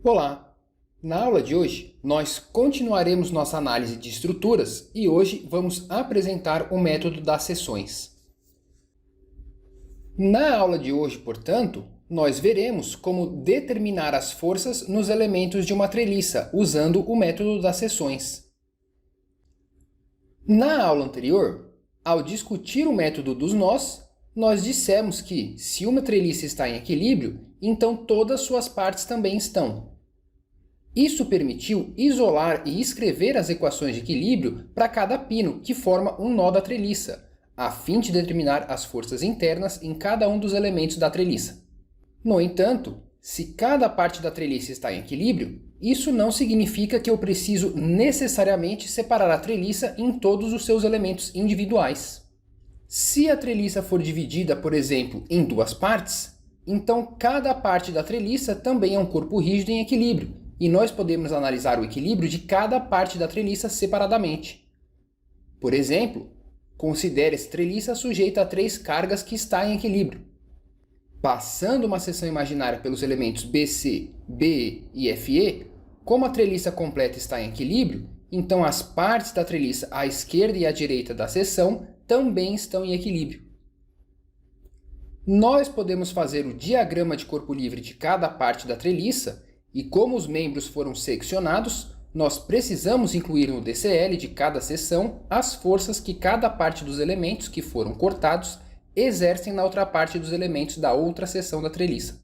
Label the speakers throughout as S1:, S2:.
S1: Olá! Na aula de hoje, nós continuaremos nossa análise de estruturas e hoje vamos apresentar o método das seções. Na aula de hoje, portanto, nós veremos como determinar as forças nos elementos de uma treliça usando o método das seções. Na aula anterior, ao discutir o método dos nós, nós dissemos que, se uma treliça está em equilíbrio, então todas suas partes também estão. Isso permitiu isolar e escrever as equações de equilíbrio para cada pino que forma um nó da treliça, a fim de determinar as forças internas em cada um dos elementos da treliça. No entanto, se cada parte da treliça está em equilíbrio, isso não significa que eu preciso necessariamente separar a treliça em todos os seus elementos individuais. Se a treliça for dividida, por exemplo, em duas partes, então cada parte da treliça também é um corpo rígido em equilíbrio, e nós podemos analisar o equilíbrio de cada parte da treliça separadamente. Por exemplo, considere essa treliça sujeita a 3 cargas que está em equilíbrio. Passando uma seção imaginária pelos elementos BC, BE e FE, como a treliça completa está em equilíbrio, então as partes da treliça à esquerda e à direita da seção também estão em equilíbrio. Nós podemos fazer o diagrama de corpo livre de cada parte da treliça, e como os membros foram seccionados, nós precisamos incluir no DCL de cada seção as forças que cada parte dos elementos que foram cortados exercem na outra parte dos elementos da outra seção da treliça.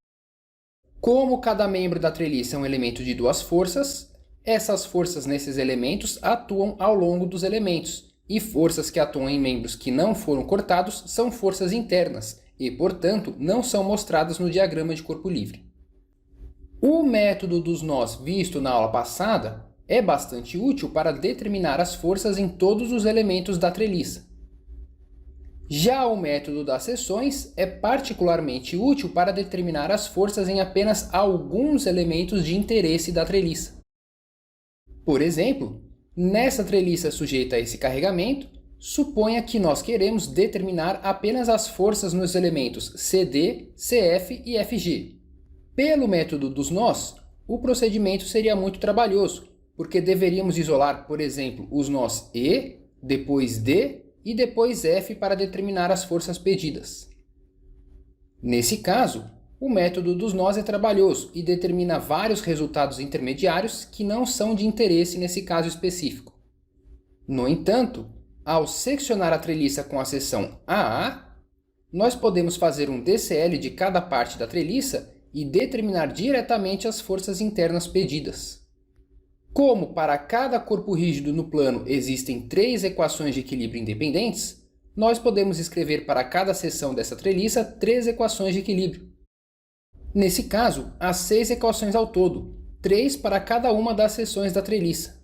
S1: Como cada membro da treliça é um elemento de 2 forças, essas forças nesses elementos atuam ao longo dos elementos, e forças que atuam em membros que não foram cortados são forças internas, e, portanto, não são mostradas no diagrama de corpo livre. O método dos nós visto na aula passada é bastante útil para determinar as forças em todos os elementos da treliça. Já o método das seções é particularmente útil para determinar as forças em apenas alguns elementos de interesse da treliça. Por exemplo, nessa treliça sujeita a esse carregamento, suponha que nós queremos determinar apenas as forças nos elementos CD, CF e FG. Pelo método dos nós, o procedimento seria muito trabalhoso, porque deveríamos isolar, por exemplo, os nós E, depois D e depois F para determinar as forças pedidas. Nesse caso, o método dos nós é trabalhoso e determina vários resultados intermediários que não são de interesse nesse caso específico. No entanto, ao seccionar a treliça com a seção AA, nós podemos fazer um DCL de cada parte da treliça e determinar diretamente as forças internas pedidas. Como para cada corpo rígido no plano existem 3 equações de equilíbrio independentes, nós podemos escrever para cada seção dessa treliça 3 equações de equilíbrio. Nesse caso, há 6 equações ao todo, 3 para cada uma das seções da treliça.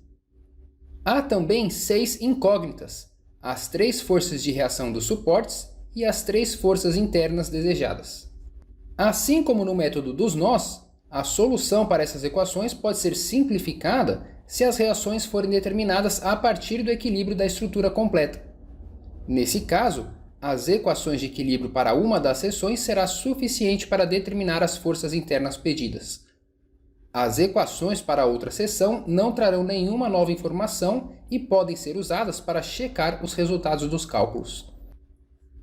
S1: Há também 6 incógnitas, as 3 forças de reação dos suportes e as 3 forças internas desejadas. Assim como no método dos nós, a solução para essas equações pode ser simplificada se as reações forem determinadas a partir do equilíbrio da estrutura completa. Nesse caso, as equações de equilíbrio para uma das seções será suficiente para determinar as forças internas pedidas. As equações para a outra seção não trarão nenhuma nova informação e podem ser usadas para checar os resultados dos cálculos.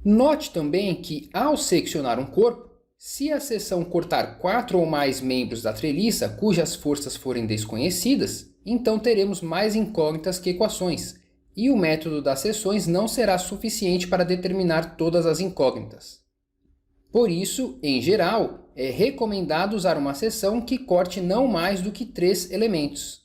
S1: Note também que, ao seccionar um corpo, se a seção cortar 4 ou mais membros da treliça cujas forças forem desconhecidas, então teremos mais incógnitas que equações, e o método das seções não será suficiente para determinar todas as incógnitas. Por isso, em geral, é recomendado usar uma seção que corte não mais do que 3 elementos.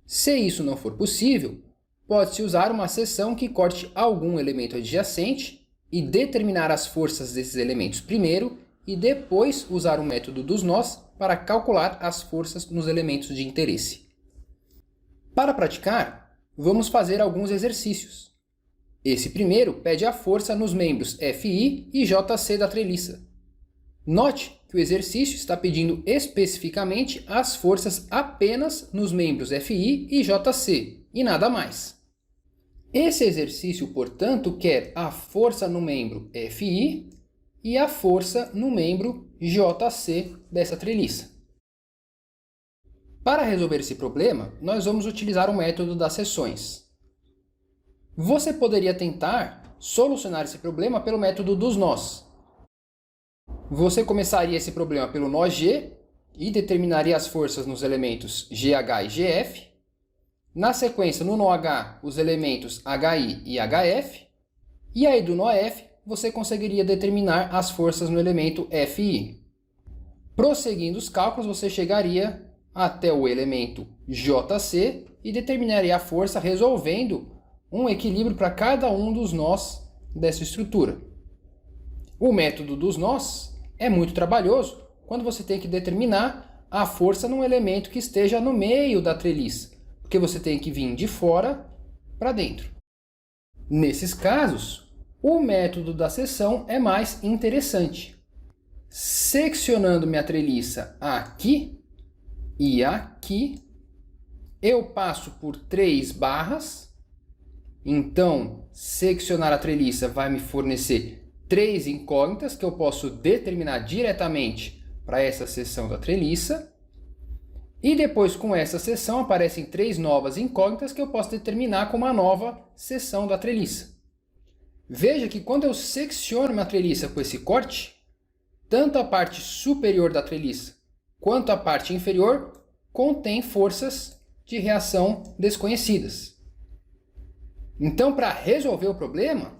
S1: Se isso não for possível, pode-se usar uma seção que corte algum elemento adjacente e determinar as forças desses elementos primeiro e depois usar o método dos nós para calcular as forças nos elementos de interesse. Para praticar, vamos fazer alguns exercícios. Esse primeiro pede a força nos membros FI e JC da treliça. Note que o exercício está pedindo especificamente as forças apenas nos membros FI e JC, e nada mais. Esse exercício, portanto, quer a força no membro FI e a força no membro JC dessa treliça. Para resolver esse problema, nós vamos utilizar o método das seções. Você poderia tentar solucionar esse problema pelo método dos nós. Você começaria esse problema pelo nó G e determinaria as forças nos elementos GH e GF. Na sequência, no nó H, os elementos HI e HF. E aí do nó F, você conseguiria determinar as forças no elemento FI. Prosseguindo os cálculos, você chegaria até o elemento JC e determinaria a força resolvendo um equilíbrio para cada um dos nós dessa estrutura. O método dos nós é muito trabalhoso quando você tem que determinar a força num elemento que esteja no meio da treliça, porque você tem que vir de fora para dentro. Nesses casos, o método da seção é mais interessante. Seccionando minha treliça aqui e aqui, eu passo por 3 barras. Então, seccionar a treliça vai me fornecer 3 incógnitas que eu posso determinar diretamente para essa seção da treliça. E depois, com essa seção, aparecem 3 novas incógnitas que eu posso determinar com uma nova seção da treliça. Veja que quando eu secciono minha treliça com esse corte, tanto a parte superior da treliça quanto a parte inferior contém forças de reação desconhecidas. Então, para resolver o problema,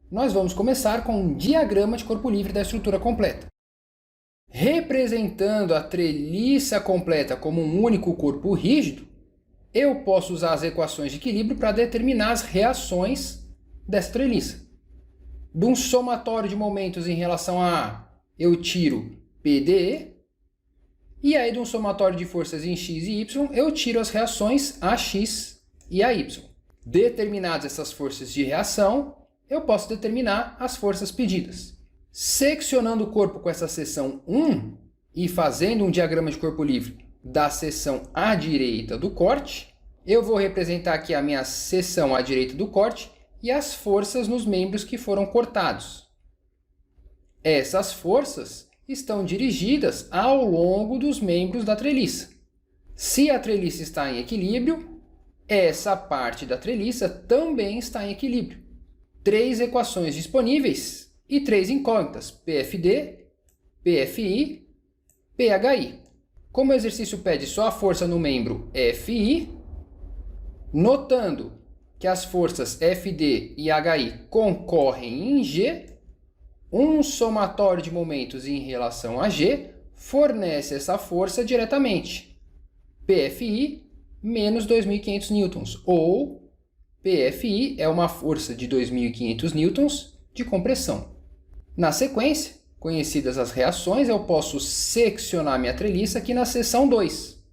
S1: nós vamos começar com um diagrama de corpo livre da estrutura completa. Representando a treliça completa como um único corpo rígido, eu posso usar as equações de equilíbrio para determinar as reações dessa treliça. De um somatório de momentos em relação a A, eu tiro PDE, e aí de um somatório de forças em X e Y, eu tiro as reações AX e AY. Determinadas essas forças de reação, eu posso determinar as forças pedidas. Seccionando o corpo com essa seção 1 e fazendo um diagrama de corpo livre da seção à direita do corte, eu vou representar aqui a minha seção à direita do corte e as forças nos membros que foram cortados. Essas forças estão dirigidas ao longo dos membros da treliça. Se a treliça está em equilíbrio, essa parte da treliça também está em equilíbrio. 3 equações disponíveis e 3 incógnitas, PFD, PFI, PHI. Como o exercício pede só a força no membro FI, notando que as forças FD e HI concorrem em G, um somatório de momentos em relação a G fornece essa força diretamente. PFI menos 2.500 newtons, ou PFI é uma força de 2.500 newtons de compressão. Na sequência, conhecidas as reações, eu posso seccionar minha treliça aqui na seção 2.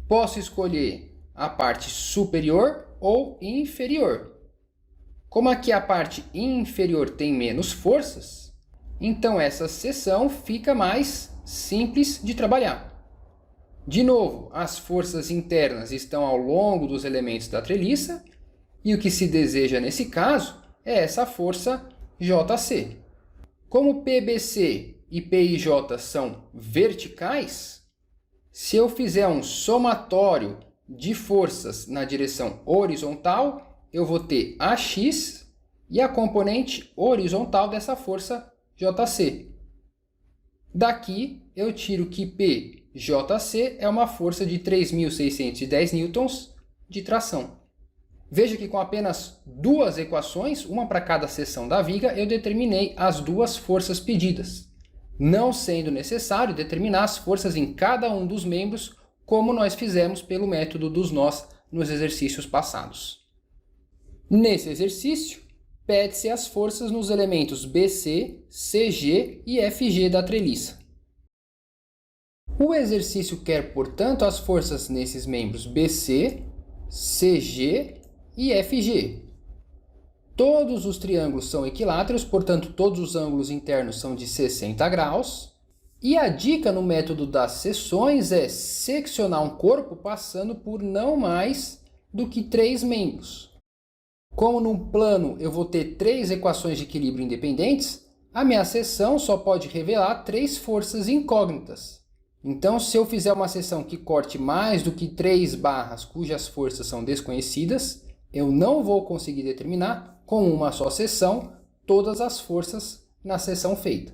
S1: Posso escolher a parte superior ou inferior. Como aqui a parte inferior tem menos forças, então essa seção fica mais simples de trabalhar. De novo, as forças internas estão ao longo dos elementos da treliça, e o que se deseja nesse caso é essa força JC. Como PBC e PIJ são verticais, se eu fizer um somatório de forças na direção horizontal, eu vou ter AX e a componente horizontal dessa força JC. Daqui eu tiro que PJC é uma força de 3.610 newtons de tração. Veja que com apenas 2 equações, uma para cada seção da viga, eu determinei as 2 forças pedidas, não sendo necessário determinar as forças em cada um dos membros, como nós fizemos pelo método dos nós nos exercícios passados. Nesse exercício, pede-se as forças nos elementos BC, CG e FG da treliça. O exercício quer, portanto, as forças nesses membros BC, CG e FG. Todos os triângulos são equiláteros, portanto, todos os ângulos internos são de 60 graus. E a dica no método das seções é seccionar um corpo passando por não mais do que 3 membros. Como num plano eu vou ter 3 equações de equilíbrio independentes, a minha seção só pode revelar 3 forças incógnitas. Então, se eu fizer uma seção que corte mais do que 3 barras cujas forças são desconhecidas, eu não vou conseguir determinar com uma só seção todas as forças na seção feita.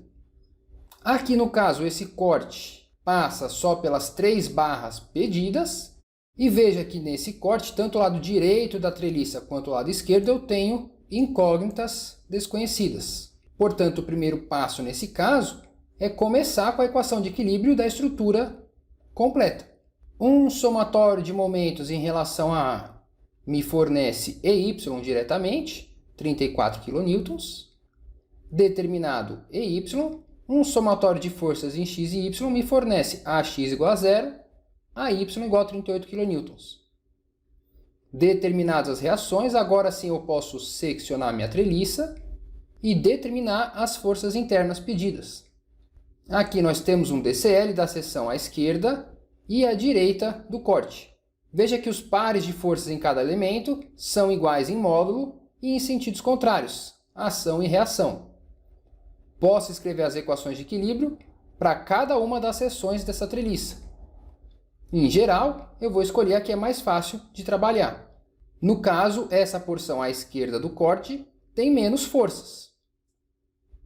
S1: Aqui no caso, esse corte passa só pelas 3 barras pedidas, e veja que nesse corte, tanto o lado direito da treliça quanto o lado esquerdo, eu tenho incógnitas desconhecidas. Portanto, o primeiro passo nesse caso é começar com a equação de equilíbrio da estrutura completa. Um somatório de momentos em relação a A me fornece EY diretamente, 34 kN. Determinado EY, um somatório de forças em x e y me fornece AX igual a 0, AY igual a 38 kN. Determinadas as reações, agora sim eu posso seccionar minha treliça e determinar as forças internas pedidas. Aqui nós temos um DCL da seção à esquerda e à direita do corte. Veja que os pares de forças em cada elemento são iguais em módulo e em sentidos contrários, ação e reação. Posso escrever as equações de equilíbrio para cada uma das seções dessa treliça. Em geral, eu vou escolher a que é mais fácil de trabalhar. No caso, essa porção à esquerda do corte tem menos forças.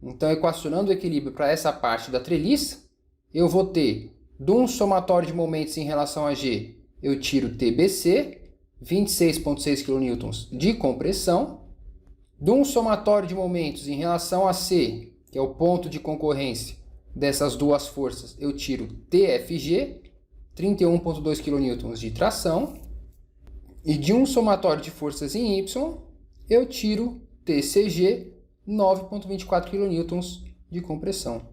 S1: Então, equacionando o equilíbrio para essa parte da treliça, eu vou ter, de um somatório de momentos em relação a G, eu tiro TBC, 26,6 kN de compressão. De um somatório de momentos em relação a C, que é o ponto de concorrência dessas duas forças, eu tiro TFG, 31,2 kN de tração. E de um somatório de forças em Y, eu tiro TCG, 9,24 kN de compressão.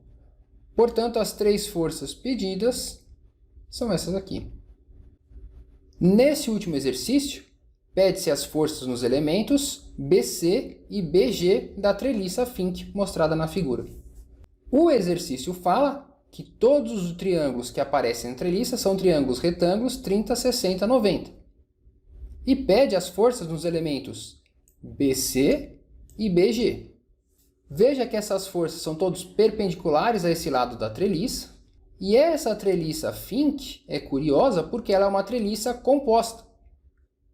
S1: Portanto, as 3 forças pedidas são essas aqui. Nesse último exercício, pede-se as forças nos elementos BC e BG da treliça Fink mostrada na figura. O exercício fala que todos os triângulos que aparecem na treliça são triângulos retângulos 30, 60, 90. E pede as forças nos elementos BC e BG. Veja que essas forças são todos perpendiculares a esse lado da treliça. E essa treliça Fink é curiosa porque ela é uma treliça composta.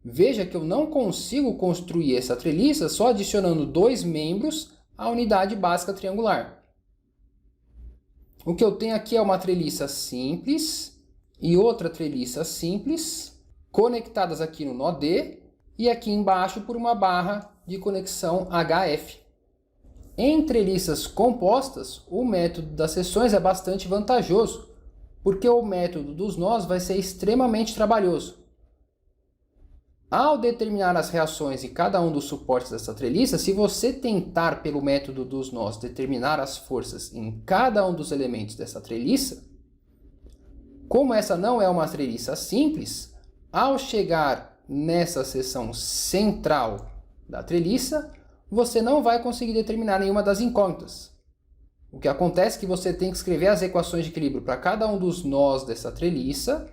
S1: Veja que eu não consigo construir essa treliça só adicionando 2 membros à unidade básica triangular. O que eu tenho aqui é uma treliça simples e outra treliça simples, conectadas aqui no nó D e aqui embaixo por uma barra de conexão HF. Em treliças compostas, o método das seções é bastante vantajoso, porque o método dos nós vai ser extremamente trabalhoso. Ao determinar as reações em cada um dos suportes dessa treliça, se você tentar pelo método dos nós determinar as forças em cada um dos elementos dessa treliça, como essa não é uma treliça simples, ao chegar nessa seção central da treliça, você não vai conseguir determinar nenhuma das incógnitas. O que acontece é que você tem que escrever as equações de equilíbrio para cada um dos nós dessa treliça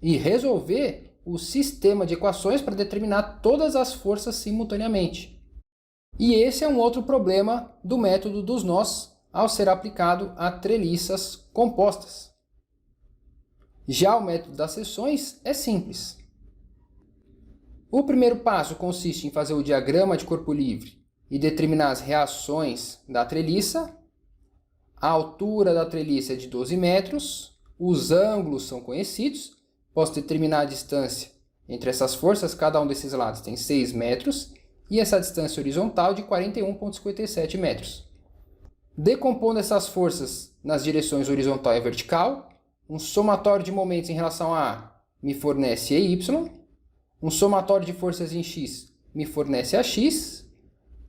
S1: e resolver o sistema de equações para determinar todas as forças simultaneamente. E esse é um outro problema do método dos nós ao ser aplicado a treliças compostas. Já o método das seções é simples. O primeiro passo consiste em fazer o diagrama de corpo livre e determinar as reações da treliça. A altura da treliça é de 12 metros, os ângulos são conhecidos. Posso determinar a distância entre essas forças, cada um desses lados tem 6 metros, e essa distância horizontal de 41,57 metros. Decompondo essas forças nas direções horizontal e vertical, um somatório de momentos em relação a A me fornece EY, um somatório de forças em X me fornece AX,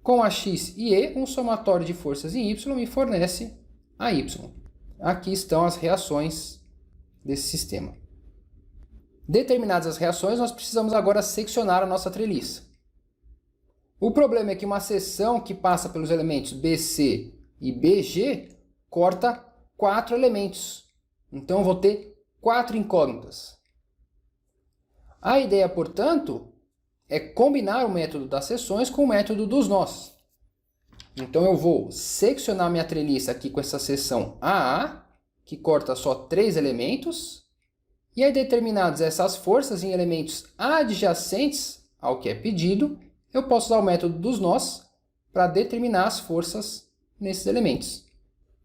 S1: com AX e E, um somatório de forças em Y me fornece AY. Aqui estão as reações desse sistema. Determinadas as reações, nós precisamos agora seccionar a nossa treliça. O problema é que uma seção que passa pelos elementos BC e BG corta 4 elementos. Então, eu vou ter 4 incógnitas. A ideia, portanto, é combinar o método das seções com o método dos nós. Então, eu vou seccionar minha treliça aqui com essa seção AA que corta só 3 elementos. E aí, determinadas essas forças em elementos adjacentes ao que é pedido, eu posso usar o método dos nós para determinar as forças nesses elementos.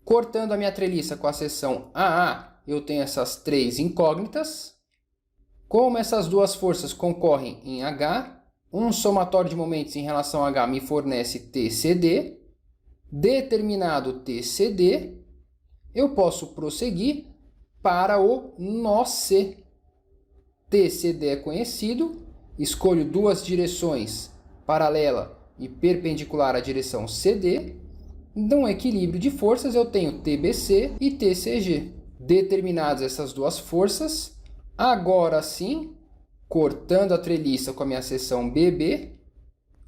S1: Cortando a minha treliça com a seção AA, eu tenho essas 3 incógnitas. Como essas duas forças concorrem em H, um somatório de momentos em relação a H me fornece TCD. Determinado TCD, eu posso prosseguir para o nó C. TCD é conhecido, escolho duas direções, paralela e perpendicular à direção CD. Num equilíbrio de forças eu tenho TBC e TCG. Determinadas essas duas forças, agora sim, cortando a treliça com a minha seção BB,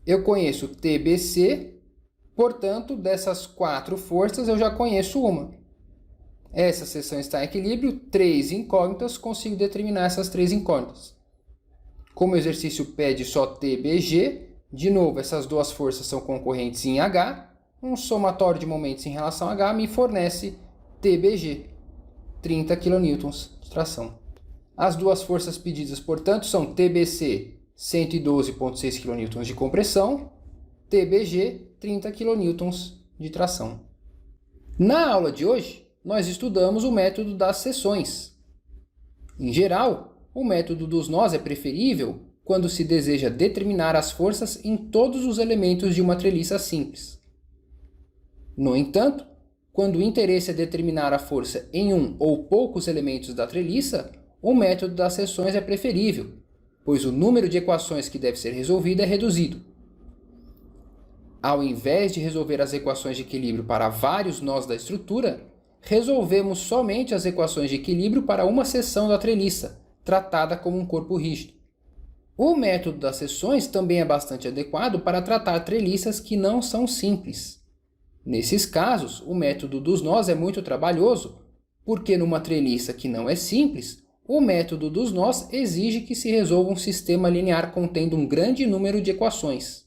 S1: eu conheço TBC, portanto, dessas 4 forças eu já conheço uma. Essa seção está em equilíbrio, 3 incógnitas, consigo determinar essas 3 incógnitas. Como o exercício pede só TBG, de novo, essas duas forças são concorrentes em H, um somatório de momentos em relação a H me fornece TBG, 30 kN de tração. As duas forças pedidas, portanto, são TBC, 112,6 kN de compressão, TBG, 30 kN de tração. Na aula de hoje, nós estudamos o método das seções. Em geral, o método dos nós é preferível quando se deseja determinar as forças em todos os elementos de uma treliça simples. No entanto, quando o interesse é determinar a força em um ou poucos elementos da treliça, o método das seções é preferível, pois o número de equações que deve ser resolvido é reduzido. Ao invés de resolver as equações de equilíbrio para vários nós da estrutura, resolvemos somente as equações de equilíbrio para uma seção da treliça, tratada como um corpo rígido. O método das seções também é bastante adequado para tratar treliças que não são simples. Nesses casos, o método dos nós é muito trabalhoso, porque numa treliça que não é simples, o método dos nós exige que se resolva um sistema linear contendo um grande número de equações.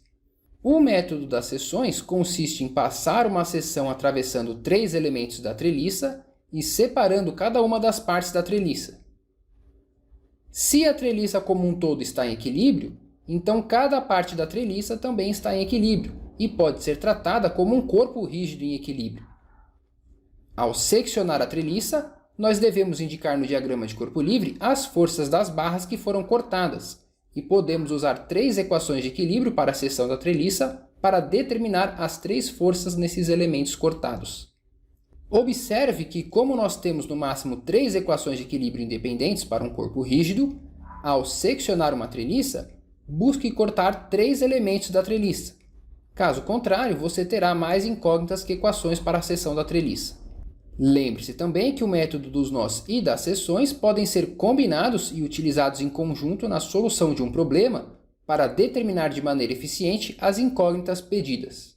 S1: O método das seções consiste em passar uma seção atravessando 3 elementos da treliça e separando cada uma das partes da treliça. Se a treliça como um todo está em equilíbrio, então cada parte da treliça também está em equilíbrio e pode ser tratada como um corpo rígido em equilíbrio. Ao seccionar a treliça, nós devemos indicar no diagrama de corpo livre as forças das barras que foram cortadas, e podemos usar 3 equações de equilíbrio para a seção da treliça para determinar as 3 forças nesses elementos cortados. Observe que, como nós temos no máximo 3 equações de equilíbrio independentes para um corpo rígido, ao seccionar uma treliça, busque cortar 3 elementos da treliça. Caso contrário, você terá mais incógnitas que equações para a seção da treliça. Lembre-se também que o método dos nós e das seções podem ser combinados e utilizados em conjunto na solução de um problema para determinar de maneira eficiente as incógnitas pedidas.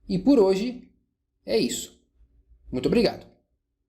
S1: E por hoje é isso. Muito obrigado.